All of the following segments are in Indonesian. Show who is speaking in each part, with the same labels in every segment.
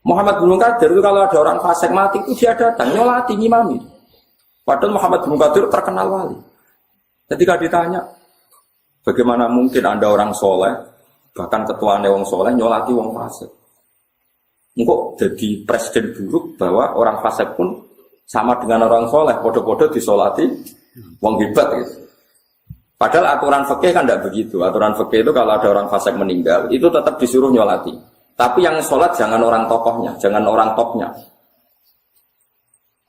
Speaker 1: Muhammad bin Munkadir itu kalau ada orang fasik mati itu dia datang nyolati ngimami. Padahal Muhammad bin Munkadir terkenal wali. Ketika ditanya, bagaimana mungkin Anda orang soleh, bahkan ketuanya wong soleh nyolati wong fasik? Engkau jadi presiden buruk bahwa orang fasik pun sama dengan orang soleh, podo-podo disolati wong hebat gitu. Padahal aturan fikih kan tidak begitu. Aturan fikih itu kalau ada orang fasik meninggal, itu tetap disuruh nyolati. Tapi yang sholat jangan orang tokohnya, jangan orang topnya.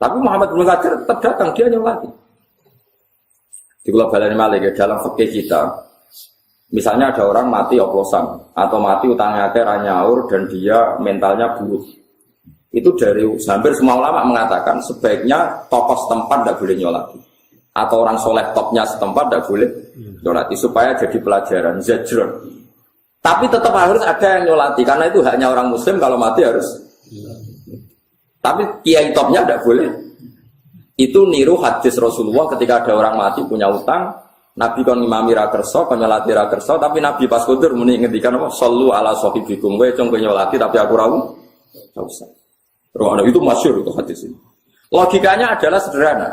Speaker 1: Tapi Muhammad bin Munkadir tetap datang, dia nyolati. Di Global Malik dalam fikih kita, misalnya ada orang mati oplosan atau mati utangnya nyaur dan dia mentalnya buruk. Itu dari hampir semua ulama mengatakan sebaiknya tokoh setempat tidak boleh nyolati. Atau orang soleh topnya setempat tidak boleh nyolati supaya jadi pelajaran zajrun. Tapi tetap harus ada yang nyolati karena itu haknya orang muslim kalau mati harus. Tapi kiai topnya tidak boleh. Itu niru hadis Rasulullah ketika ada orang mati punya utang, Nabi kon ngimami ra kersa, kon nyolati ra kersa, tapi Nabi pas kudur muni ngendikan apa? Shallu ala sahibikum, kowe cung nyolati tapi aku ra usah. Roh itu masyhur itu hadis ini. Logikanya adalah sederhana.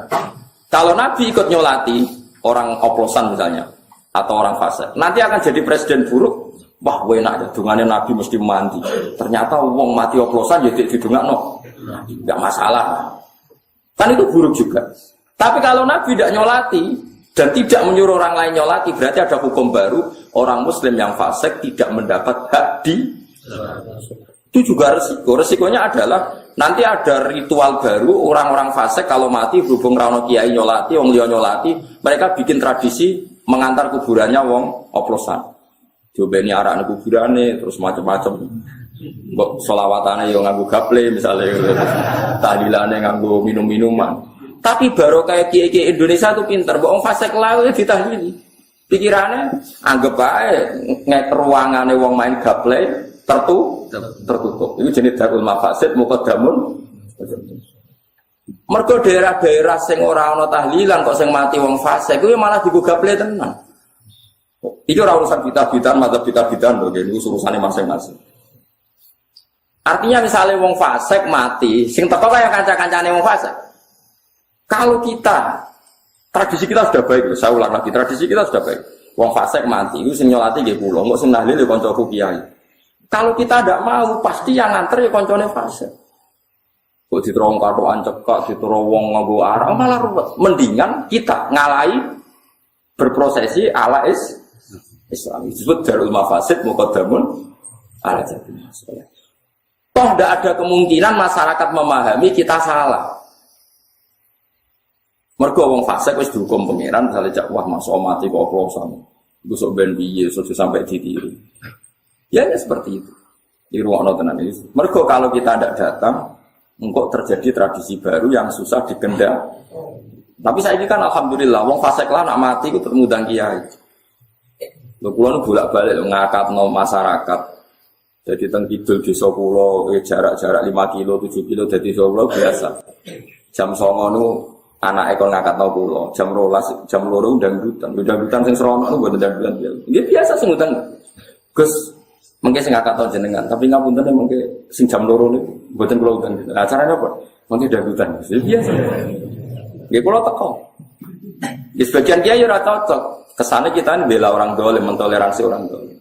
Speaker 1: Kalau Nabi ikut nyolati orang oplosan misalnya atau orang fasik, nanti akan jadi presiden buruk. Wah, enak ya, dungannya Nabi mesti mandi. Ternyata wong mati oplosan jadi didungakno. Enggak masalah. Kan itu buruk juga. Tapi kalau Nabi tidak nyolati dan tidak menyuruh orang lain nyolati, berarti ada hukum baru, orang muslim yang fasik tidak mendapat hak di. Itu juga resiko. Resikonya adalah nanti ada ritual baru, orang-orang fasik kalau mati berhubung rano kiai nyolati, wong liya nyolati, mereka bikin tradisi mengantar kuburannya wong oplosan. Diobeni arak kuburane terus macam-macam. Mbok selawatane yo nganggo gaple misalnya, tahlilane nganggo minum-minuman. Tapi baru kayak kiai-kiai Indonesia tuh pinter, mbok wong fasik lawe ditahlili. Pikirannya anggap ae ngek ruangane wong main gaple tertutup. Itu jenis darul mafasid muqaddamun. Mergo daerah-daerah sing ora ana tahlilan kok sing mati wong fasik kuwi malah dibugaple tenan. Iki ora urusan bidah-bidahan, madzhab bidah-bidahan lho, ini urusane masing-masing. Artinya misalnya wong fasik mati, sing teko kaya kanca-kancane wong fasik. Kalau kita tradisi kita sudah baik, saya ulang lagi, tradisi kita sudah baik. Wong fasik mati, itu sing nyolati nggih kula, kok sing nahlil ya kancaku kiai. Kalau kita tidak mau, pasti yang nganter ya koncone fasik. Kok diterong katokan cekak, diterong wong nganggo arah, malah ruwet. Mendingan kita ngalahi berprosesi ala Islam. Disebut darul mafasid muqaddamun ala jalbil maslahat. Toh tidak ada kemungkinan masyarakat memahami kita salah. Mergo wong fasik wis dihukum pangeran, misalnya cak wah masuk mati kok oplosan. Iku sok ben piye sampai ditiru. Ya seperti itu. Di ruang tenan ini. Mergo kalau kita tidak datang, engkau terjadi tradisi baru yang susah dikendal. Tapi saya ini kan alhamdulillah, wong fasik lah nak mati itu termudang kiai. Lho kula bolak-balik ngakatno masyarakat. Jadi teng kidul desa kula jarak-jarak 5 kilo, 7 kilo dadi desa kula biasa. Jam 09.00 niku anake kon ngakatno kula. Jam 12, jam 2 dangdutan sing serono niku mboten dangdutan. Nggih biasa sing ngundang. Gus mungkin sing ngakatno jenengan, tapi ngapunten mungkin sing jam 2 niku mboten kula undang. Acarane apa? Mungkin dangdutan. Biasa. Nggih kula teko. Di sebagian kiai ora cocok. Kesannya kita ini bela orang dolim, mentoleransi orang dolim.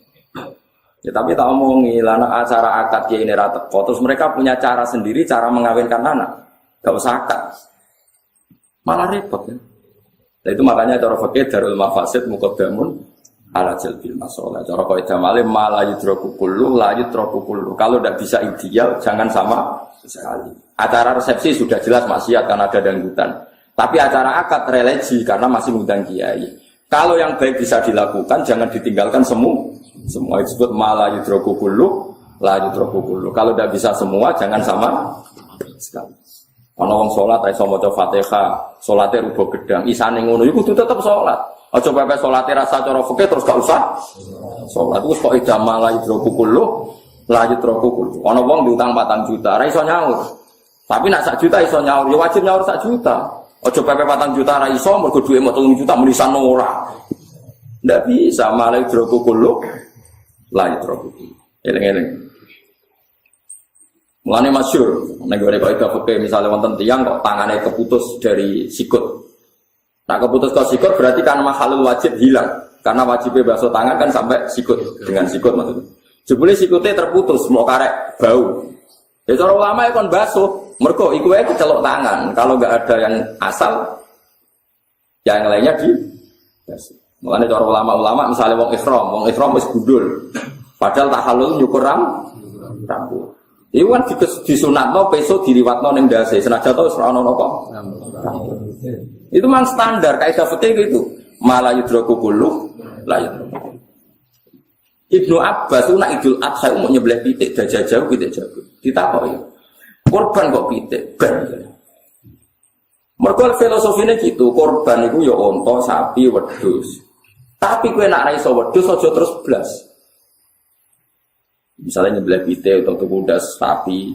Speaker 1: Ya, tapi tak omongi, anak acara akad kiai ini rata. Terus mereka punya cara sendiri, cara mengawinkan anak. Gak usah akad. Malah repot ya. Nah, itu makanya cara fikih darul mafasid muqaddamun ala jalbil masalah. Cara kaidah malih ma la yudraku kullu la yudraku kullu. Kalau tidak bisa ideal, jangan sama sekali. Acara resepsi sudah jelas maksiat karena ada dangdutan. Tapi acara akad religi karena masih ngundang kiai. Kalau yang baik bisa dilakukan, jangan ditinggalkan semua disebut malah yudroku kullu, la yudroku kullu. Kalau tidak bisa semua, jangan sama sekali. Kalau orang sholat, iso maca Fatihah, sholatnya rubah gedang, isane ngono, itu tetap sholat. Aja pepe sholatnya rasa cara fikih terus gak usah sholat. Itu kok ida malah yudroku kullu, la yudroku kullu. Ono wong diutang 4 juta, ra iso nyaur. Tapi nak 1 juta iso nyaur, ya wajib nyaur 1 juta. Ojo pepe 4 juta ra iso mergo duwe 3 juta menisan ora. Ndak bisa malah hidroku kullu la hidroku. Eleng-eleng. Mulane masyhur nek gore kaidah fikih misale wonten tiyang kok tangane keputus dari sikut. Nah keputus kok sikut berarti kan makhluk wajib hilang. Karena wajibnya basuh tangan kan sampai sikut dengan sikut maksudnya. Jebule sikutnya terputus mau karek bau. Ya cara ulama kon basuh, mergo iku wae kecelok tangan. Kalau enggak ada yang asal yang lainnya di basuh. Mulane cara ulama-ulama misalnya wong ihram wis gundul. Padahal tahallul nyukur rambut. Iku kan disunatno peso diliwatno ning ndase senajan to wis ora ono napa. Itu memang standar kaidah fikih itu. Mala yudroku kullu la yudroku. Ibnu Abbas itu nak Idul Adha mau nyebelah pitik dajah jauh pitik jauh. Ditakoki. Korban kok pitik ben. Mergo filosofine gitu, korban iku ya unta, sapi, wedhus. Tapi kowe nak ra iso wedhus aja terus blas. Misalnya nyebelah pitik atau tuku sapi,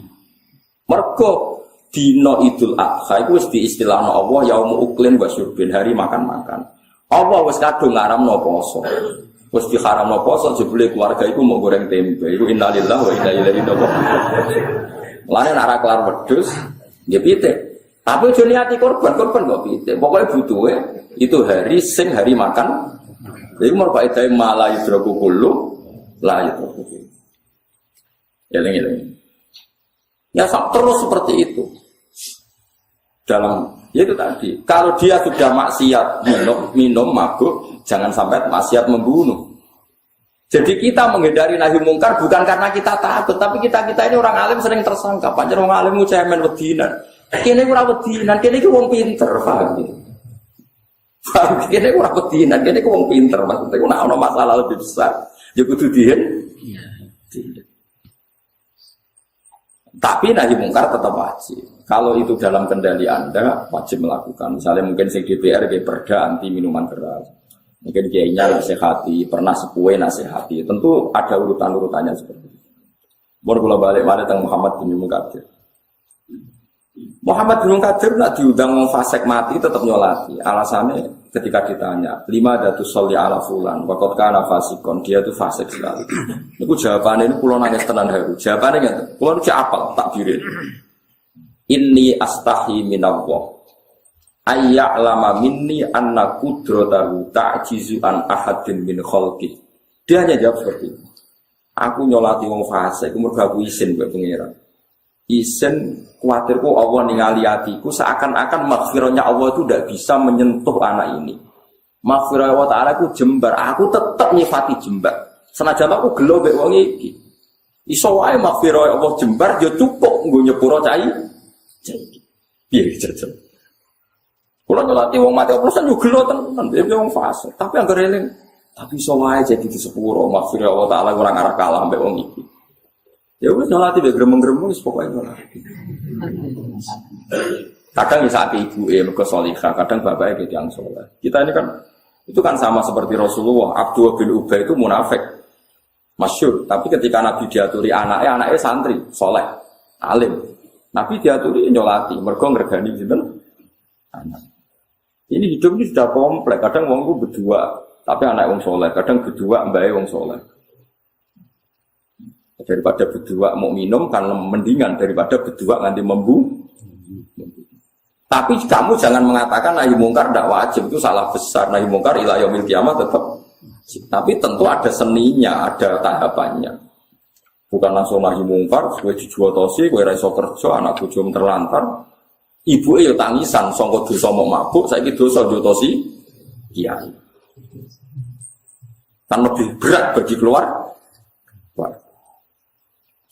Speaker 1: mergo dino Idul Adha itu wis diistilahno Allah yaumul uklin wa syurbin, hari makan-makan. Allah wis kadung ngaramno poso. Wis diharamno poso jebule keluarga iku mau goreng tempe. Iku innalillahi wa inna ilaihi raji'un. Lane nek ora kelar wedhus, ya pitik. Tapi aja niati korban kok pitik. Pokoke butuhe itu hari sing hari makan. Iku mau faedah mala yudroku kullu la yudroku. Eleng-eleng. Ya terus seperti itu. Dalam itu tadi, kalau dia sudah maksiat minum mabuk, jangan sampai maksiat membunuh. Jadi kita menghindari nahi mungkar bukan karena kita takut, tapi kita ini orang alim sering tersangka. Pancen orang alim cemen wedinan. Kene ora wedinan, kene iki wong pinter, paham gitu. Paham kene ora wedinan, kene wong pinter, maksudnya nek ana masalah lebih besar, ya kudu dihen. Tapi nahi mungkar tetap wajib. Kalau itu dalam kendali Anda wajib melakukan. Misalnya mungkin sing DPR kayak perda anti minuman keras. Mungkin kiainya nasihati, pernah sepuhe nasihati. Tentu ada urutan-urutannya seperti itu. Baru balik tentang Muhammad bin Munkadir. Muhammad bin Munkadir nak diundang fasik mati tetap nyolati. Alasannya ketika ditanya, 5 datus sholli ala fulan, wakot kana fasikon, dia itu fasik sekali. Itu jawabannya ini pulau nangis tenan haru. Jawabannya gitu, pulau itu apal takbirin. Inni astahi minallah ayya'lama minni anna qudratahu ta'jizu an ahadin min khalqi. Dia hanya jawab seperti itu. Aku nyolati wong fasik, mergo aku izin mbek pangeran. Izin kuatirku Allah ningali atiku seakan-akan maghfirahnya Allah itu tidak bisa menyentuh anak ini. Maghfirah Allah Ta'ala aku jembar, aku tetap nyifati jembar. Senajan aku gelo mbek wong iki. Iso wae maghfirah Allah jembar ya cukup nggo nyepuro cai. Piye jajal. Kula nyolati wong mati oplosan yo gelo tenan, dhewe wong fase. Tapi anggere eling, tapi iso wae jadi di sepuro maghfirah Allah Ta'ala ora ngarep kalah mbek wong iki. Ya wis nyolati mbek gremeng-gremeng wis pokoke nyolati. Kadang bisa ibuke mergo salihah, kadang bapake tiyang saleh. Kita ini kan itu kan sama seperti Rasulullah, Abdullah bin Ubay itu munafik. Masyhur, tapi ketika Nabi diaturi anaknya santri, saleh, alim. Nabi diaturi nyolati, mergo ngregani sinten? Anak. Ini hidup ini sudah kompleks. Kadang wong ku berdua, tapi anak wong soleh. Kadang berdua mbake wong soleh. Daripada berdua mau minum kan mendingan daripada berdua nganti membu. Tapi kamu jangan mengatakan nahi mungkar tidak wajib, itu salah besar. Nahi mungkar ila yaumil kiamah tetap. Tapi tentu ada seninya, ada tahapannya. Bukan langsung nahi mungkar, gue dijual tosi, gue raiso kerja, anak bujum terlantar. Ibu ya tangisan, songkot dosa mau mabuk, saya dosa jual tosi, kiai. Kan lebih berat bagi keluar.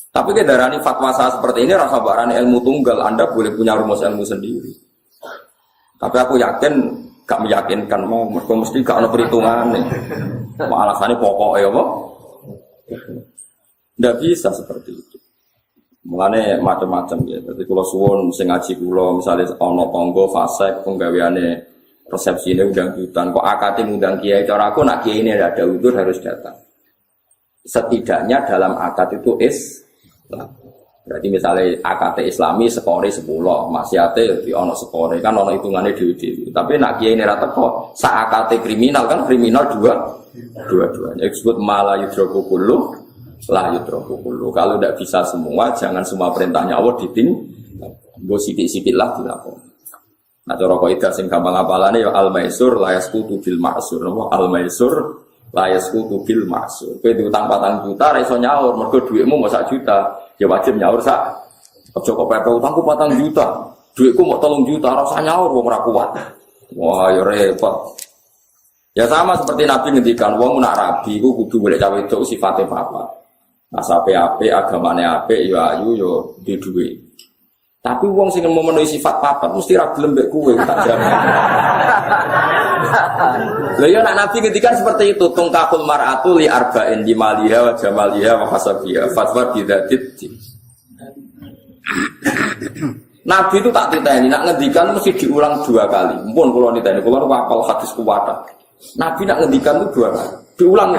Speaker 1: Tapi kedarani fatwa saya seperti ini, rasa barani ilmu tunggal, Anda boleh punya rumus ilmu sendiri. Tapi aku yakin, gak meyakinkan mau, mereka mesti gak ada perhitungan nih. Alasannya pokoknya apa? Tidak bisa seperti itu. Mulane macam-macam ya. Jadi kalau suwun sing ngaji kula misalnya ana tangga fasik penggaweane resepsine undang dutan kok akate ngundang kiai cara aku nak kiai ini ada udur harus datang. Setidaknya dalam akad itu berarti misalnya akad Islami skore 10, maksiate di ana skore kan ana hitungane dhewe-dhewe. Tapi nak kiai ini ra teko sak akad kriminal kan kriminal dua-duanya disebut mala yudroku kullu la yutraku kullu. Kalau tidak bisa semua, jangan semua perintahnya Allah ditinggal. Nggo sithik-sithik lah dilakoni. Nah cara kaidah sing gampang apalane ya al-maisur la yasqutu bil ma'sur. Al-maisur la yasqutu bil ma'sur. Kowe diutang 4 juta ra iso nyaur, mergo dhuwitmu mau 1 juta. Ya wajib nyaur sak. Aja kok pepe utangku 4 juta. Dhuwitku mau 3 juta ora usah nyaur wong ora kuat. Wah, ya repot. Ya sama seperti Nabi ngendikan wong nak rabi iku kudu golek cawe wedok sifate papat. Nasabe apik, agamane apik, ya ayu ya di duwe. Tapi wong sing memenuhi sifat papat mesti ra gelem mbek kowe tak jamin. Lha ya nak Nabi ngendikan seperti itu, tungkahul mar'atu li arba'in di maliha wa jamaliha wa hasabiha fatwa bidzatid. Nabi itu tak titeni, nak ngendikan mesti diulang 2 kali. Mumpun kula niteni, kula hafal hadis kuwata. Nabi nak ngendikan itu 2 kali, diulang.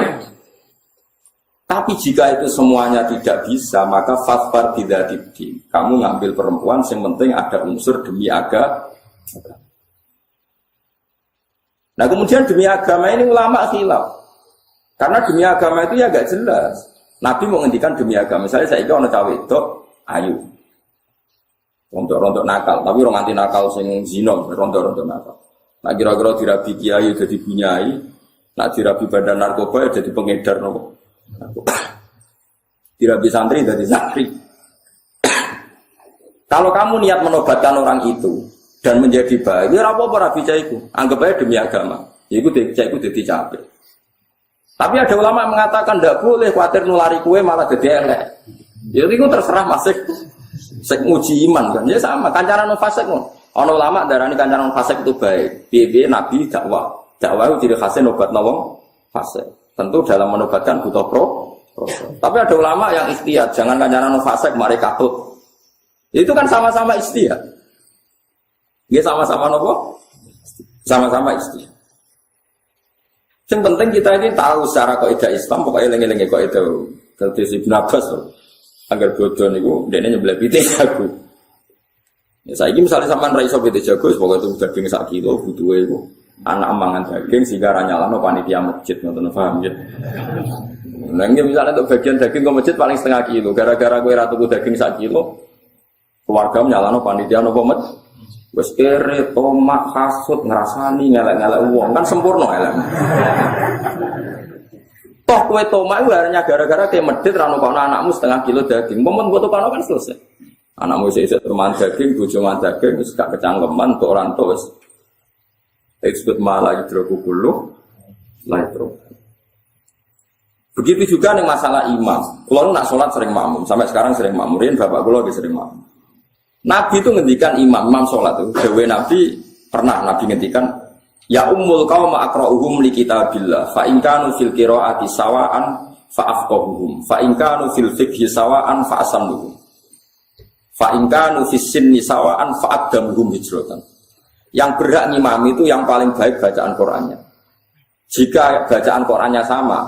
Speaker 1: Tapi jika itu semuanya tidak bisa, maka fasfar bidzatid. Kamu ngambil perempuan, yang penting ada unsur demi agama. Nah kemudian demi agama ini ulama khilaf. Karena demi agama itu ya agak jelas. Nabi mau ngendikan demi agama. Misalnya saya ini orang cawe itu ayu. Rontok-rontok nakal, tapi orang anti nakal sing zina, rontok-rontok nakal. Nah kira-kira dirabi kiai jadi bunyai, nah dirabi badan narkoba jadi pengedar narkoba. Dirabi santri jadi santri. Kalau kamu niat menobatkan orang itu dan menjadi baik, ya apa-apa rabi caiku, anggap aja demi agama. Ya itu caiku jadi capek. Tapi ada ulama yang mengatakan tidak boleh khawatir nulari kue malah jadi elek. Ya itu terserah masih sek nguji iman kan. Ya sama kancaran fasik mon. Ono ulama darani kancaran fasik itu baik. Piye Nabi dakwah itu ciri khasnya nobat nawang fasik. Tentu dalam menobatkan butuh proses. Tapi ada ulama yang ikhtiyat, jangan kancaran fasik mari katut. Itu kan sama-sama ikhtiyat. Dia sama-sama nopo? Sama-sama ikhtiyat. Yang penting kita ini tahu secara kaidah Islam pokoknya eling-eling kaidah terus Ibnu Abbas agar bodoh niku dene nyebelah pitik aku. Ya saiki misalnya sampean ra iso pitik jago pokoke itu daging sak kilo butuhe iku anak mangan daging sehingga ra nyalano panitia masjid ngoten paham ya. Nah ini misalnya untuk bagian daging ke masjid paling setengah kilo gara-gara kowe ra tuku daging sak kilo keluarga nyalano panitia nopo masjid. Wes kere tomak kasut ngrasani ngelek-ngelek wong kan sempurna elek. Toh kowe tomak iku hanya gara-gara ke medhit ra ono anakmu setengah kilo daging. Momen foto kan selesai. Anakmu isih teman daging, bojo man daging wis gak kecangkeman tok ora entuk wis. Disebut malah hidroku kullu la hidro. Begitu juga nih masalah imam. Kulo nak sholat sering makmum, sampai sekarang sering makmum. Riyen bapak kulo lagi sering makmum. Nabi itu ngendikan imam sholat itu. Dewe Nabi pernah Nabi ngendikan, ya ummul qauma aqra'uhum li kitabillah, fa in kanu fil qiraati sawaan fa afqahuhum, fa in kanu fil fiqhi sawaan fa asammuhum, fa in kanu fis sinni sawaan fa aqdamuhum hijratan. Yang berhak ngimami itu yang paling baik bacaan Qur'annya. Jika bacaan Qur'annya sama,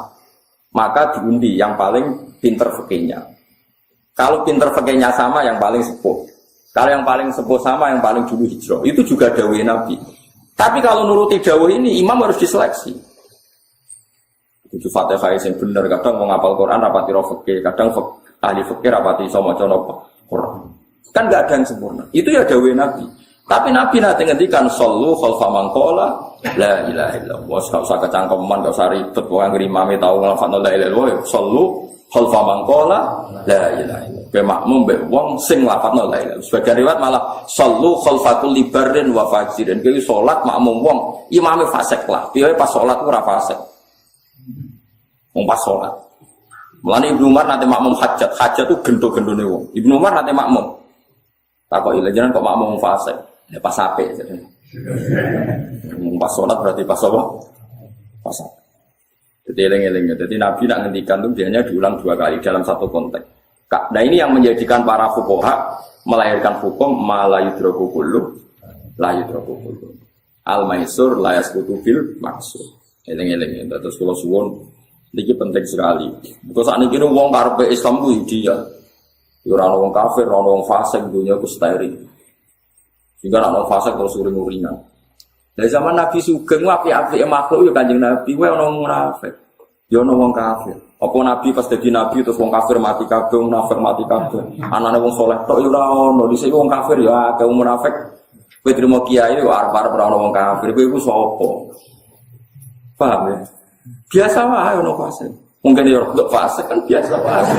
Speaker 1: maka diundi yang paling pinter fikihnya. Kalau pinter fikihnya sama, yang paling sepuh. Kalau yang paling sepuh sama, yang paling dulu hijrah. Itu juga dawuh Nabi. Tapi kalau nuruti dawuh ini, imam harus diseleksi. Itu Fatihah yang benar. Kadang mau ngapal Quran, rapati roh fikih. Kadang ahli fikih, rapati sama Quran. Kan gak ada yang sempurna. Itu ya dawuh Nabi. Tapi Nabi nanti ngendikan sallu khalfa man qala la ilaha illallah. Gak usah kecangkeman, gak usah ribet. Wong ngrimame tau nglafadzna la ilaha illallah. Sallu khalfa man qala la ilaha illallah. Ke makmum mbek wong sing lafadzna la ilaha. Sebagian riwayat malah sallu khalfa kulli barrin wa fajirin. Kuwi salat makmum wong imame fasik lah. Piye pas salat ora fasik. Wong pas salat. Mulane Ibnu Umar nanti makmum hajat. Hajat itu gendo-gendone wong. Ibnu Umar nanti makmum. Takoki lha jenengan kok makmum fasik. Ya pas apik jadi. Pas sholat berarti pas apa? Pas apik. Jadi eling-eling. Jadi Nabi nak ngendikan itu biasanya diulang 2 kali dalam satu konteks. Nah ini yang menjadikan para fuqaha melahirkan hukum ma la yudraku kullu la yudraku kullu. Al-maisur la yasqutu bil maksur. Eling-eling. Terus kula suwun niki penting sekali. Because sakniki wong karepe Islam ku ideal. Ya ora ono wong kafir, ora ono wong fasik, dunya ku steril. Sehingga orang fasik terus uring-uringan. Dari zaman Nabi Sugeng, api-api makhluk ya Kanjeng Nabi, wae orang munafik. Ya ono wong kafir. Apa nabi pas dadi nabi terus wong kafir mati kabeh, wong munafik mati kabeh. Anane wong saleh tok ya ora ono. Dhisik wong kafir ya akeh wong munafik. Kowe trimo kiai kok arep-arep ora ono wong kafir. Kowe iku sapa? Paham ya? Biasa wae ono fase. Mungkin ya untuk fase kan biasa wae.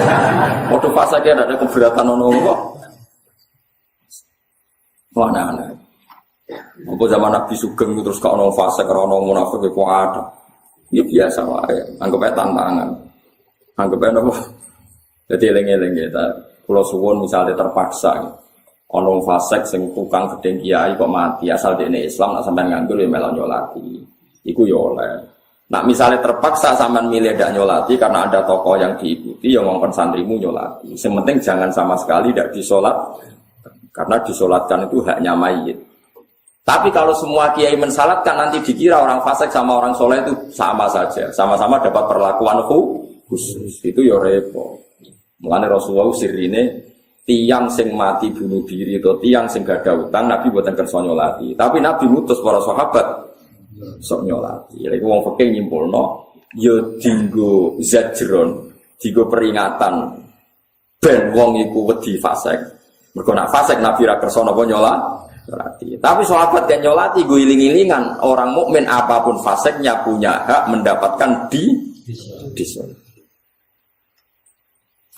Speaker 1: Waktu fase ki ada keberatan ono kok. Mana-mana. Apa zaman Nabi Sugeng terus kok ono fase karo ono munafik kok ada. Ya biasa wae, anggap aja tantangan. Anggap aja apa? Jadi eling-eling kita. Kalau suwun misalnya terpaksa, ono fasek sing tukang gedeng kiai kok mati asal dene Islam nak sampean nganggur ya melo nyolati. Iku ya oleh. Nak misalnya terpaksa sampean milih ndak nyolati karena ada tokoh yang diikuti yang ngongkon santrimu nyolati. Yang penting jangan sama sekali ndak disolat karena disolatkan itu haknya mayit. Tapi kalau semua kiai mensalatkan nanti dikira orang fasik sama orang soleh itu sama saja, sama-sama dapat perlakuan khusus. Itu ya repot. Mulane Rasulullah sirine tiang sing mati bunuh diri atau tiang sing gak ada utang Nabi buatan kersa nyolati. Tapi Nabi mutus para sahabat sok nyolati. Iku wong fikih nyimpulno ya dinggo zajron, dinggo peringatan ben wong iku wedi fasik. Mergo nek fasik Nabi ra kersa napa nyolati. Tapi sahabat yang nyolati gue iling-ilingan orang mukmin apapun faseknya punya hak mendapatkan disolat.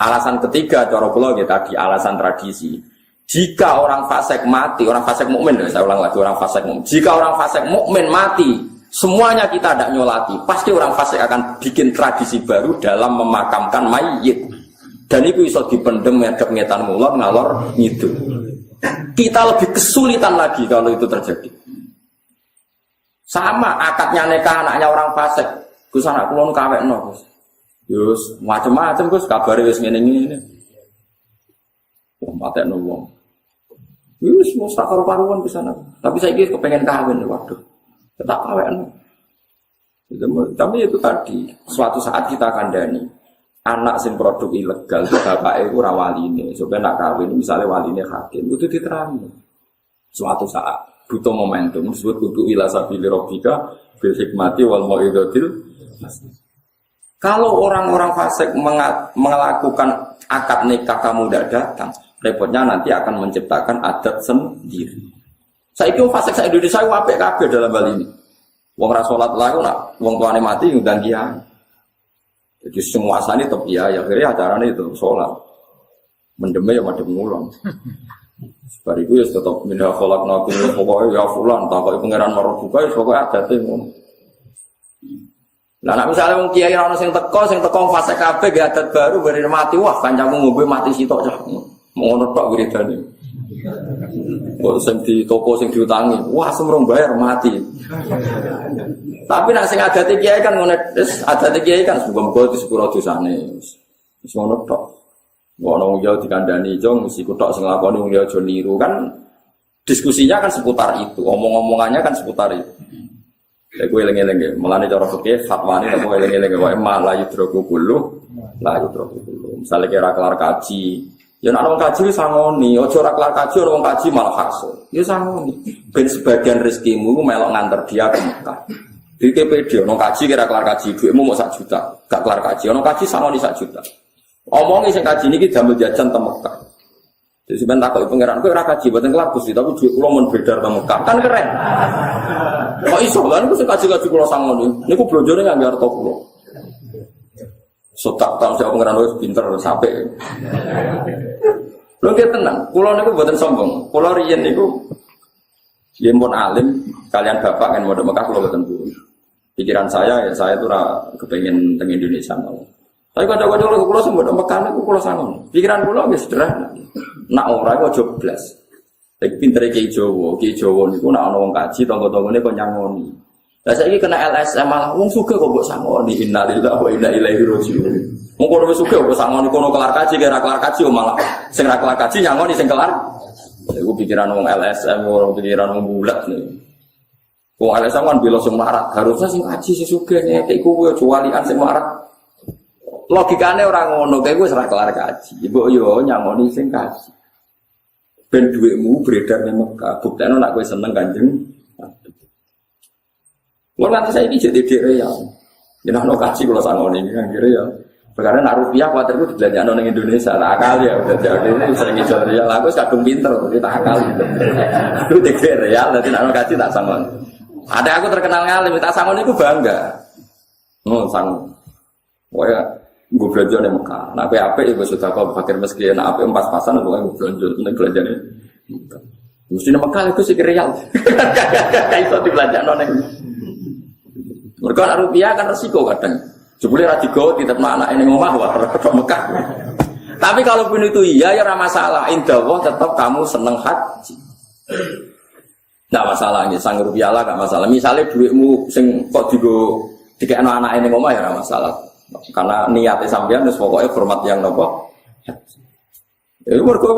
Speaker 1: Alasan ketiga cara kula nggih tadi alasan tradisi. Jika orang fasik mati, orang fasik mukmin, saya ulang lagi orang fasik mukmin. Jika orang fasik mukmin mati, semuanya kita tidak nyolati. Pasti orang fasik akan bikin tradisi baru dalam memakamkan mayit. Dan itu bisa dipendem ngadep ngetan mulor ngalor ngidul. Kita lebih kesulitan lagi kalau itu terjadi. Sama akadnya nikah anaknya orang fasik. Gus anak kula nu kawekno, Gus. Yus macam-macam Gus kabare wis ngene-ngene. Wong patekno wong. Yus mesti karo-karuan ke sana. Tapi saiki kepengen kawin waduh. Tetap kawekno. Tapi itu tadi suatu saat kita kandhani anak sing produk ilegal bapake iku ora waline, sampe nak kawin misalnya waline hakim kudu diterangi. Suatu saat butuh momentum disebut kudu ila sabili rabbika bil hikmati wal mau'izatil. Kalau orang-orang fasik melakukan akad nikah kamu tidak datang, repotnya nanti akan menciptakan adat sendiri. Saiki fasik sak Indonesia apik kabeh dalam hal ini. Wong ra salat laku nak wong tuane mati ngundang kiai. Jadi semua asani top ya akhirnya acaranya itu sholat. Mendeme ya madem ngulon. Bariku ya tetap minha khalaqnakum pokoknya ya fulan tak kok pangeran marbuka ya pokoke adate ngono. Lah nek misale wong kiai ana sing teko fase kabeh ge adat baru bari mati wah kancamu ngombe mati sitok cah. Ngono tok wiridane. Kok sing di toko sing diutangi, wah semrong bayar mati. Tapi nek sing adate kiai kan ngono, wis adate kiai kan muga-muga disepuro dosane. Wis ngono tok. Ono wong yo dikandani jong mesti kutok sing lakoni wong yo aja niru kan. Diskusinya kan seputar itu, omong-omongannya kan seputar itu. Lha kowe eling-eling ge, mulane cara fikih fatwane nek kowe eling-eling wae ma la yudroku kullu, la yudroku kullu. Misale kira kelar kaji, ya nek wong kaji wis sangoni, aja ora kelar kaji ora wong kaji malah hasil. Ya sangoni. Ben sebagian rezekimu melok nganter dia ke Mekah. Di KPD ono kaji kira kelar kaji duitmu mau 1 juta, gak kelar kaji. Ono kaji sangoni 1 juta. Omongi sing kaji niki damel jajan te Mekah. Jadi sebentar takoki pangeran kowe ora kaji boten kelar Gusti, tapi duit kula mun bedar te Mekah. Kan keren. Kok iso lan ku sing kaji-kaji kula sangoni. Niku blonjone nganggo harta kula. Sotak tahun saya pangeran wis pinter sampai. Lho nggih tenang, kula niku mboten sombong. Kula riyen niku yen pun alim kalian bapak kan modal Mekah kula mboten purun. Pikiran saya ya saya tuh ora kepengin teng Indonesia mau. Tapi kadang-kadang kula sing modal Mekah niku kula sangon. Pikiran kula nggih sederhana. Nak ora iku aja blas. Lek pintere Ki Jawa niku nak ana wong kaji tangga-tanggane kok nyangoni. Lah saiki kena LSM malah wong sugih kok mbok sangoni innalillahi wa inna ilaihi raji'un. Wong kono wis sugih kok sangoni kono kelar kaji kira kelar kaji malah sing ra kelar kaji nyangoni sing kelar. Iku pikiran wong LSM ora pikiran wong bulat niku. Wong LSM kan bela sing marat, harusnya sing kaji sing sugih nek iku kowe walian sing marat. Logikane ora ngono, kowe wis ra kelar kaji. Mbok yo nyangoni sing kaji. Ben dhuwitmu beredar ning Mekah, buktekno nek kowe seneng Kanjeng. Wong nanti saya ini jadi diri ya. Ya ono kaji kula sangone iki akhire ya. Perkara nak rupiah kuwatir ku dibelanjakno ning Indonesia. Tak akal ya udah jadi ini sering iso real. Aku kadung pinter tapi tak akal. Aku dikira real dadi nak ono kaji tak sangon. Ada aku terkenal ngalim tak sangon iku bangga. Oh sang. Wah gue belanja di Mekah. Nah apik ibu sudah kau fakir miskin. Nah apik pas-pasan gue belanja ning belanjane. Mesti di Mekah itu sih real. Kayak iso dibelanjakno ning. Mergo rupiah kan resiko kadang. Jebule ra digawa ditepno anak ini omah wah ke Mekah. Tapi kalaupun itu iya ya ora masalah. Insyaallah tetap kamu seneng haji. Enggak masalahnya sang rupiah lah enggak masalah. Misalnya duitmu sing kok digo dikekno anak ini omah ya ora masalah. Karena niatnya sampean wis pokoke hormat yang nopo. Ya mergo